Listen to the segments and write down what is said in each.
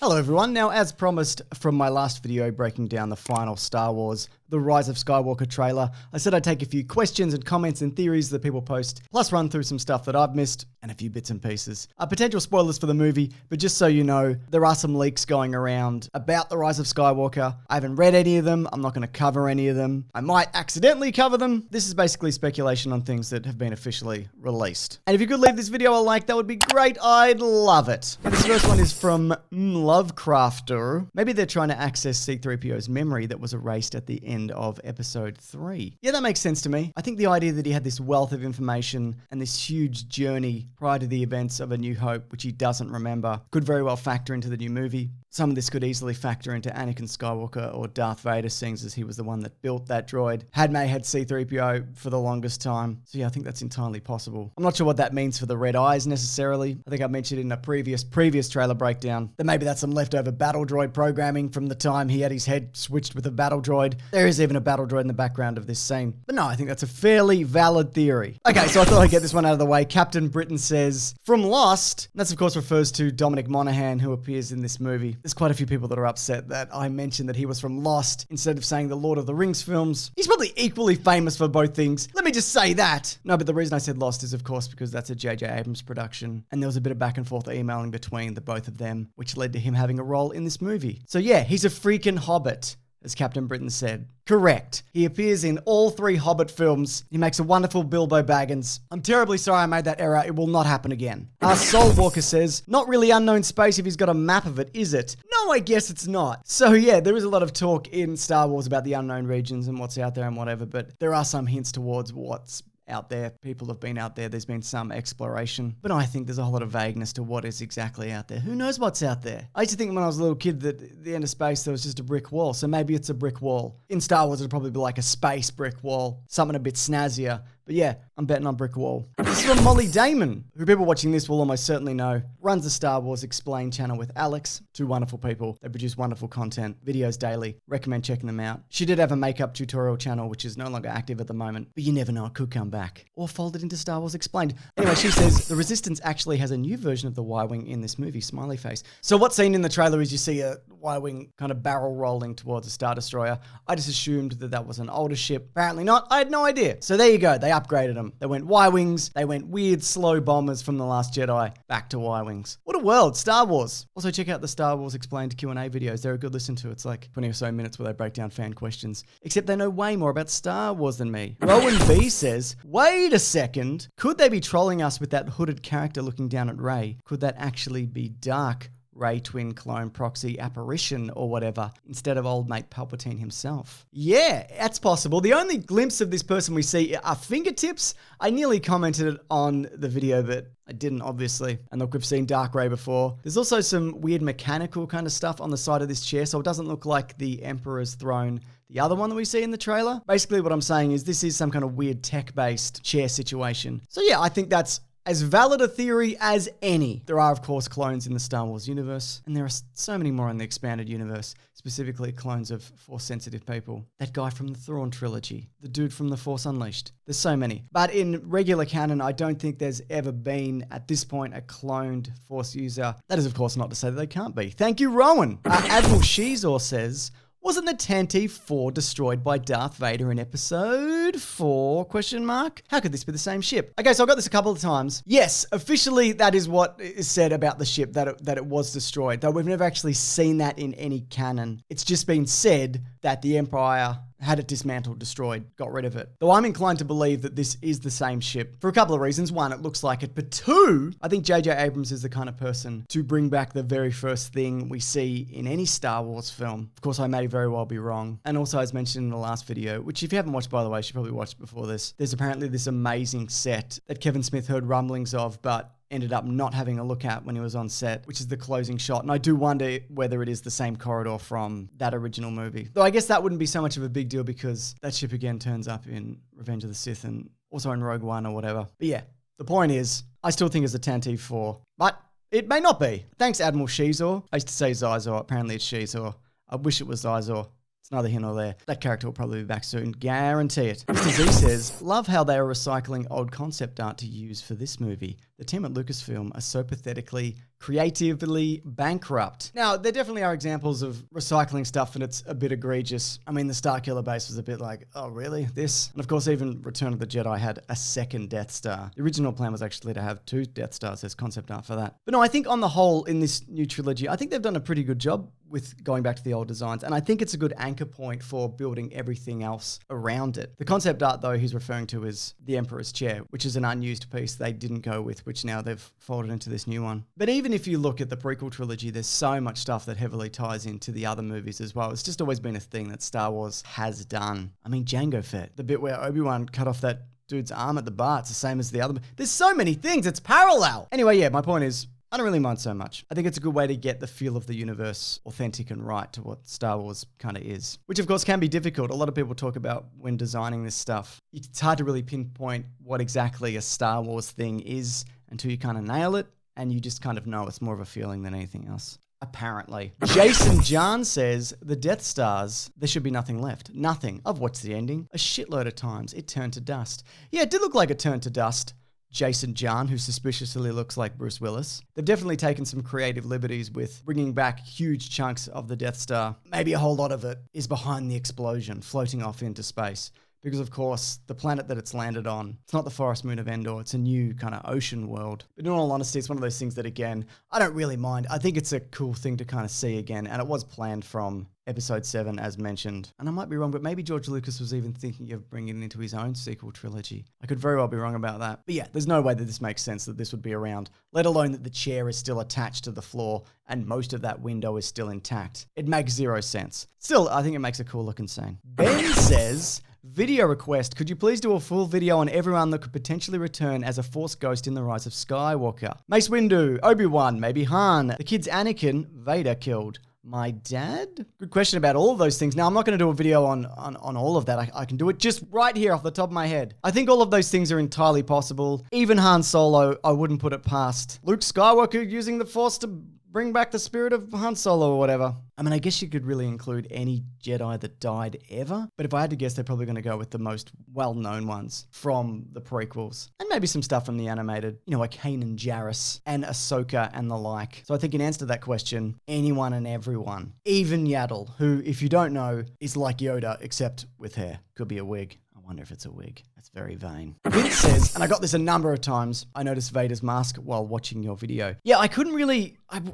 Hello everyone. Now, as promised from my last video breaking down the final Star Wars The Rise of Skywalker trailer, I said I'd take a few questions and comments and theories that people post, plus run through some stuff that I've missed and a few bits and pieces. Potential spoilers for the movie, but just so you know, there are some leaks going around about The Rise of Skywalker. I haven't read any of them. I'm not going to cover any of them. I might accidentally cover them. This is basically speculation on things that have been officially released. And if you could leave this video a like, that would be great. I'd love it. And this first one is from Lovecrafter. Maybe they're trying to access C-3PO's memory that was erased at the end of episode 3. Yeah, that makes sense to me. I think the idea that he had this wealth of information and this huge journey prior to the events of A New Hope, which he doesn't remember, could very well factor into the new movie. Some of this could easily factor into Anakin Skywalker or Darth Vader, seeing as he was the one that built that droid. Padme had C-3PO for the longest time. So yeah, I think that's entirely possible. I'm not sure what that means for the red eyes necessarily. I think I mentioned in a previous trailer breakdown that maybe that's some leftover battle droid programming from the time he had his head switched with a battle droid. There is even a battle droid in the background of this scene. But no, I think that's a fairly valid theory. Okay, so I thought I'd get this one out of the way. Captain Britain says, from Lost, and that's of course refers to Dominic Monaghan, who appears in this movie. There's quite a few people that are upset that I mentioned that he was from Lost instead of saying the Lord of the Rings films. He's probably equally famous for both things. Let me just say that. No, but the reason I said Lost is of course because that's a J.J. Abrams production, and there was a bit of back and forth emailing between the both of them, which led to him having a role in this movie. So yeah, he's a freaking hobbit, as Captain Britain said. Correct. He appears in all 3 Hobbit films. He makes a wonderful Bilbo Baggins. I'm terribly sorry I made that error. It will not happen again. Soulwalker says, not really unknown space if he's got a map of it, is it? No, I guess it's not. So yeah, there is a lot of talk in Star Wars about the unknown regions and what's out there and whatever, but there are some hints towards what's out there. People have been out there. There's been some exploration. But I think there's a whole lot of vagueness to what is exactly out there. Who knows what's out there? I used to think when I was a little kid that at the end of space there was just a brick wall. So maybe it's a brick wall. In Star Wars it'd probably be like a space brick wall. Something a bit snazzier. But yeah, I'm betting on brick wall. This is from Molly Damon, who people watching this will almost certainly know, runs the Star Wars Explained channel with Alex. 2 wonderful people. They produce wonderful content, videos daily. Recommend checking them out. She did have a makeup tutorial channel, which is no longer active at the moment, but you never know, it could come back. Or fold it into Star Wars Explained. Anyway, she says, the Resistance actually has a new version of the Y-Wing in this movie, smiley face. So what's seen in the trailer is you see a Y-Wing kind of barrel rolling towards a Star Destroyer. I just assumed that that was an older ship. Apparently not. I had no idea. So there you go. They upgraded them. They went Y-Wings. They went weird, slow bombers from The Last Jedi back to Y-Wings. What a world. Star Wars. Also, check out the Star Wars Explained Q&A videos. They're a good listen to. It's like 20 or so minutes where they break down fan questions. Except they know way more about Star Wars than me. Rowan B says, wait a second. Could they be trolling us with that hooded character looking down at Rey? Could that actually be Dark Rey twin clone proxy apparition or whatever, instead of old mate Palpatine himself? Yeah, that's possible. The only glimpse of this person we see are fingertips. I nearly commented on the video, but I didn't, obviously. And look, we've seen Dark Rey before. There's also some weird mechanical kind of stuff on the side of this chair, so it doesn't look like the Emperor's throne, the other one that we see in the trailer. Basically what I'm saying is this is some kind of weird tech-based chair situation. So yeah, I think that's as valid a theory as any. There are, of course, clones in the Star Wars universe, and there are so many more in the expanded universe, specifically clones of Force-sensitive people. That guy from the Thrawn trilogy, the dude from The Force Unleashed. There's so many. But in regular canon, I don't think there's ever been, at this point, a cloned Force user. That is, of course, not to say that they can't be. Thank you, Rowan. Admiral Shizor says, wasn't the Tantive 4 destroyed by Darth Vader in episode 4? Question mark. How could this be the same ship? Okay, so I got this a couple of times. Yes, officially that is what is said about the ship, that it was destroyed. Though we've never actually seen that in any canon. It's just been said that the Empire had it dismantled, destroyed, got rid of it. Though I'm inclined to believe that this is the same ship for a couple of reasons. 1, it looks like it. But 2, I think J.J. Abrams is the kind of person to bring back the very first thing we see in any Star Wars film. Of course, I may very well be wrong. And also, as mentioned in the last video, which if you haven't watched, by the way, you should probably watch before this, there's apparently this amazing set that Kevin Smith heard rumblings of, but ended up not having a look at when he was on set, which is the closing shot. And I do wonder whether it is the same corridor from that original movie. Though I guess that wouldn't be so much of a big deal because that ship again turns up in Revenge of the Sith and also in Rogue One or whatever. But yeah, the point is, I still think it's a Tantive 4, but it may not be. Thanks, Admiral Shizor. I used to say Zizor. Apparently it's Shizor. I wish it was Zizor. It's neither here nor there. That character will probably be back soon. Guarantee it. Mr. Z says, love how they are recycling old concept art to use for this movie. The team at Lucasfilm are so pathetically creatively bankrupt. Now, there definitely are examples of recycling stuff and it's a bit egregious. I mean, the Starkiller base was a bit like, oh really, this? And of course, even Return of the Jedi had a second Death Star. The original plan was actually to have 2 Death Stars. There's concept art for that. But no, I think on the whole, in this new trilogy, I think they've done a pretty good job with going back to the old designs. And I think it's a good anchor point for building everything else around it. The concept art, though, he's referring to is the Emperor's Chair, which is an unused piece they didn't go with, which now they've folded into this new one. But even if you look at the prequel trilogy, there's so much stuff that heavily ties into the other movies as well. It's just always been a thing that Star Wars has done. I mean, Jango Fett, the bit where Obi-Wan cut off that dude's arm at the bar, it's the same as the other. There's so many things, it's parallel. Anyway, yeah, my point is, I don't really mind so much. I think it's a good way to get the feel of the universe authentic and right to what Star Wars kind of is. Which of course can be difficult. A lot of people talk about when designing this stuff. It's hard to really pinpoint what exactly a Star Wars thing is until you kind of nail it. And you just kind of know it's more of a feeling than anything else. Apparently. Jason John says, the Death Stars, there should be nothing left. Nothing. I've watched the ending a shitload of times. It turned to dust. Yeah, it did look like it turned to dust. Jason John, who suspiciously looks like Bruce Willis. They've definitely taken some creative liberties with bringing back huge chunks of the Death Star. Maybe a whole lot of it is behind the explosion, floating off into space. Because, of course, the planet that it's landed on, it's not the forest moon of Endor. It's a new kind of ocean world. But in all honesty, it's one of those things that, again, I don't really mind. I think it's a cool thing to kind of see again. And it was planned from Episode 7, as mentioned. And I might be wrong, but maybe George Lucas was even thinking of bringing it into his own sequel trilogy. I could very well be wrong about that. But yeah, there's no way that this makes sense that this would be around, let alone that the chair is still attached to the floor and most of that window is still intact. It makes zero sense. Still, I think it makes a cool looking scene. Ben says, video request, could you please do a full video on everyone that could potentially return as a Force ghost in The Rise of Skywalker? Mace Windu, Obi-Wan, maybe Han, the kids Anakin, Vader killed. My dad? Good question about all of those things. Now, I'm not going to do a video on all of that. I can do it just right here off the top of my head. I think all of those things are entirely possible. Even Han Solo, I wouldn't put it past Luke Skywalker using the Force to bring back the spirit of Han Solo or whatever. I mean, I guess you could really include any Jedi that died ever. But if I had to guess, they're probably going to go with the most well-known ones from the prequels. And maybe some stuff from the animated, you know, like Kanan Jarrus and Ahsoka and the like. So I think in answer to that question, anyone and everyone. Even Yaddle, who, if you don't know, is like Yoda, except with hair. Could be a wig. I wonder if it's a wig. That's very vain. Vince says, and I got this a number of times, I noticed Vader's mask while watching your video. Yeah, I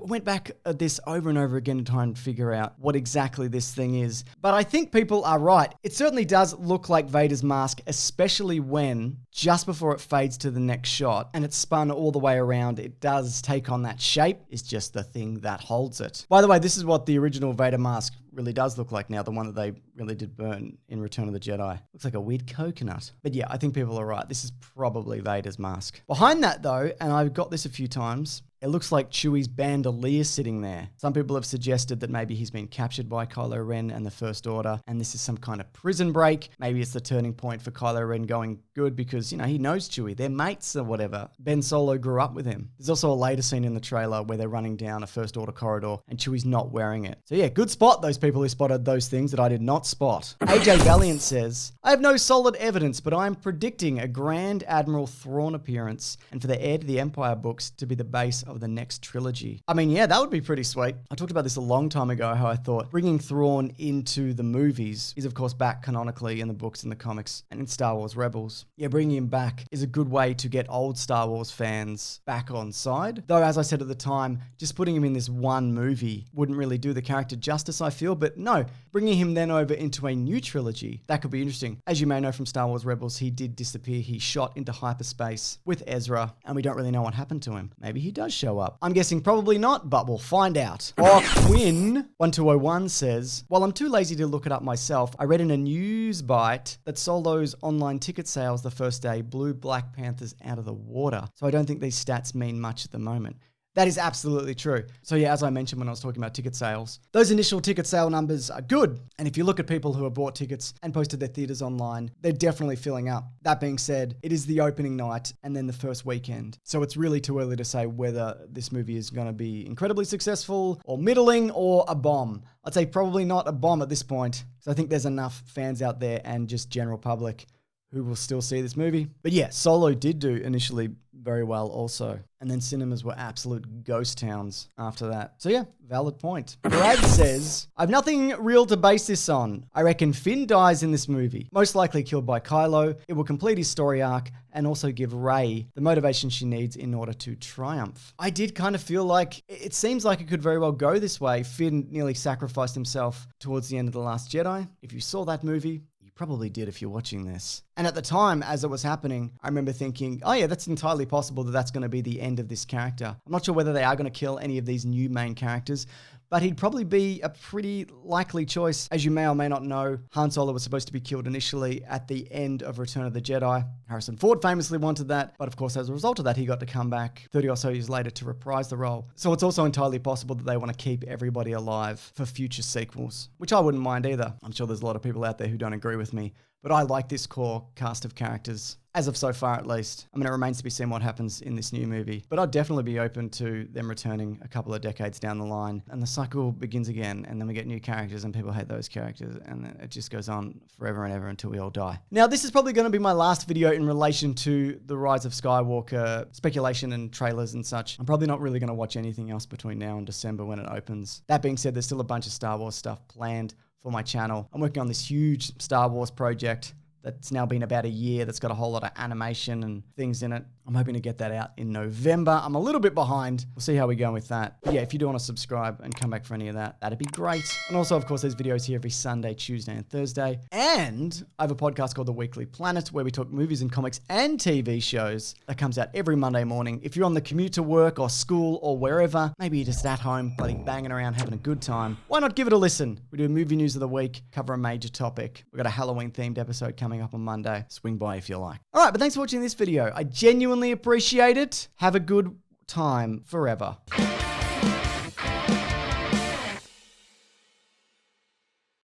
went back at this over and over again to try and figure out what exactly this thing is. But I think people are right. It certainly does look like Vader's mask, especially when, just before it fades to the next shot, and it's spun all the way around, it does take on that shape. It's just the thing that holds it. By the way, this is what the original Vader mask really does look like now, the one that they really did burn in Return of the Jedi. Looks like a weird coconut. But yeah, I think people are right. This is probably Vader's mask. Behind that though, and I've got this a few times, it looks like Chewie's bandolier sitting there. Some people have suggested that maybe he's been captured by Kylo Ren and the First Order, and this is some kind of prison break. Maybe it's the turning point for Kylo Ren going good because, you know, he knows Chewie. They're mates or whatever. Ben Solo grew up with him. There's also a later scene in the trailer where they're running down a First Order corridor and Chewie's not wearing it. So yeah, good spot, those people who spotted those things that I did not spot. AJ Valiant says, I have no solid evidence, but I'm predicting a Grand Admiral Thrawn appearance and for the heir to the Empire books to be the base of the next trilogy. I mean, yeah, that would be pretty sweet. I talked about this a long time ago, how I thought bringing Thrawn into the movies is of course back canonically in the books and the comics and in Star Wars Rebels. Yeah, bringing him back is a good way to get old Star Wars fans back on side. Though, as I said at the time, just putting him in this one movie wouldn't really do the character justice, I feel. But no, bringing him then over into a new trilogy, that could be interesting. As you may know from Star Wars Rebels, he did disappear. He shot into hyperspace with Ezra, and we don't really know what happened to him. Maybe he does show up. I'm guessing probably not, but we'll find out. Quinn1201 says, while I'm too lazy to look it up myself, I read in a news bite that Solo's online ticket sales the first day blew Black Panthers out of the water. So I don't think these stats mean much at the moment. That is absolutely true. So yeah, as I mentioned when I was talking about ticket sales, those initial ticket sale numbers are good. And if you look at people who have bought tickets and posted their theaters online, they're definitely filling up. That being said, it is the opening night and then the first weekend. So it's really too early to say whether this movie is going to be incredibly successful or middling or a bomb. I'd say probably not a bomb at this point. So I think there's enough fans out there and just general public who will still see this movie. But yeah, Solo did do initially very well also. And then cinemas were absolute ghost towns after that. So yeah, valid point. Brad says, I've nothing real to base this on. I reckon Finn dies in this movie. Most likely killed by Kylo. It will complete his story arc and also give Rey the motivation she needs in order to triumph. I did kind of feel like it seems like it could very well go this way. Finn nearly sacrificed himself towards the end of The Last Jedi. If you saw that movie, you probably did if you're watching this. And at the time, as it was happening, I remember thinking, oh yeah, that's entirely possible that that's going to be the end of this character. I'm not sure whether they are going to kill any of these new main characters, but he'd probably be a pretty likely choice. As you may or may not know, Han Solo was supposed to be killed initially at the end of Return of the Jedi. Harrison Ford famously wanted that, but of course, as a result of that, he got to come back 30 or so years later to reprise the role. So it's also entirely possible that they want to keep everybody alive for future sequels, which I wouldn't mind either. I'm sure there's a lot of people out there who don't agree with me, but I like this core cast of characters, as of so far at least. I mean, it remains to be seen what happens in this new movie, but I'd definitely be open to them returning a couple of decades down the line, and the cycle begins again, and then we get new characters, and people hate those characters, and then it just goes on forever and ever until we all die. Now, this is probably going to be my last video in relation to the Rise of Skywalker speculation and trailers and such. I'm probably not really going to watch anything else between now and December when it opens. That being said, there's still a bunch of Star Wars stuff planned for my channel. I'm working on this huge Star Wars project that's now been about a year, that's got a whole lot of animation and things in it. I'm hoping to get that out in November. I'm a little bit behind. We'll see how we go with that. But yeah, if you do want to subscribe and come back for any of that, that'd be great. And also, of course, there's videos here every Sunday, Tuesday, and Thursday. And I have a podcast called The Weekly Planet, where we talk movies and comics and TV shows. That comes out every Monday morning. If you're on the commute to work or school or wherever, maybe you're just at home, bloody banging around, having a good time, why not give it a listen? We do movie news of the week, cover a major topic. We've got a Halloween-themed episode coming up on Monday. Swing by if you like. All right, but thanks for watching this video. I genuinely appreciate it. Have a good time forever.